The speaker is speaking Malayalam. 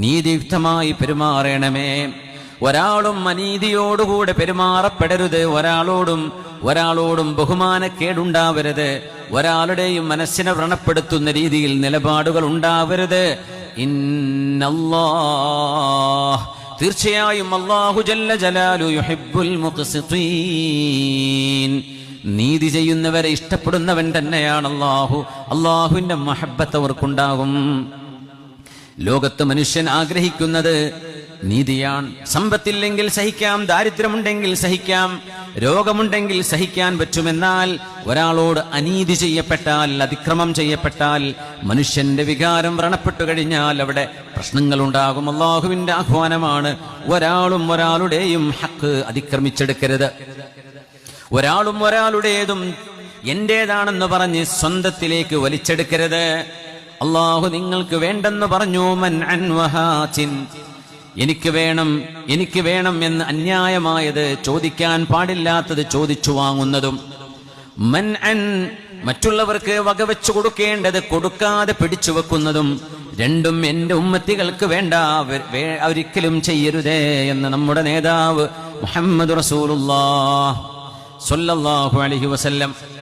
നീതിയുക്തമായി പെരുമാറണമേ. ഒരാളും അനീതിയോടുകൂടെ പെരുമാറപ്പെടരുത്. ഒരാളോടും ബഹുമാനക്കേടുണ്ടാവരുത്. ഒരാളുടെയും മനസ്സിനെ വ്രണപ്പെടുത്തുന്ന രീതിയിൽ നിലപാടുകൾ ഉണ്ടാവരുത്. ഇന്നല്ലാഹ്, തീർച്ചയായും അല്ലാഹു ജല്ല ജലാലു യുഹിബ്ബുൽ മുഖ്സിതീൻ, നീതി ചെയ്യുന്നവരെ ഇഷ്ടപ്പെടുന്നവൻ തന്നെയാണ് അല്ലാഹു. അല്ലാഹുവിന്റെ മഹബ്ബത്ത് അവർക്കുണ്ടാകും. ലോകത്ത് മനുഷ്യൻ ആഗ്രഹിക്കുന്നത് നീതിയാണ്. സമ്പത്തില്ലെങ്കിൽ സഹിക്കാം, ദാരിദ്ര്യമുണ്ടെങ്കിൽ സഹിക്കാം, രോഗമുണ്ടെങ്കിൽ സഹിക്കാൻ പറ്റുമെന്നാൽ ഒരാളോട് അനീതി ചെയ്യപ്പെട്ടാൽ, അതിക്രമം ചെയ്യപ്പെട്ടാൽ, മനുഷ്യന്റെ വികാരം വ്രണപ്പെട്ടു കഴിഞ്ഞാൽ അവിടെ പ്രശ്നങ്ങളുണ്ടാകും. അല്ലാഹുവിന്റെ ആഹ്വാനമാണ്, ഒരാളുടെയും ഹക്ക് അതിക്രമിച്ചെടുക്കരുത്. ഒരാളുടേതും എന്റേതാണെന്ന് പറഞ്ഞ് സ്വന്തത്തിലേക്ക് വലിച്ചെടുക്കരുത്. അല്ലാഹു നിങ്ങൾക്ക് വേണ്ടെന്ന് പറഞ്ഞു. മൻ അൻ വഹാത്തിൻ, എനിക്ക് വേണം എന്ന് അന്യായമായത്, ചോദിക്കാൻ പാടില്ലാത്തത് ചോദിച്ചു വാങ്ങുന്നതും, മൻ അൻ, മറ്റുള്ളവർക്ക് വകവെച്ചു കൊടുക്കേണ്ടത് കൊടുക്കാതെ പിടിച്ചു വെക്കുന്നതും, രണ്ടും എന്റെ ഉമ്മത്തികൾക്ക് വേണ്ട, ഒരിക്കലും ചെയ്യരുതേ എന്ന് നമ്മുടെ നേതാവ് മുഹമ്മദ് റസൂലുള്ളാഹി സ്വല്ലല്ലാഹു അലൈഹി വസല്ലം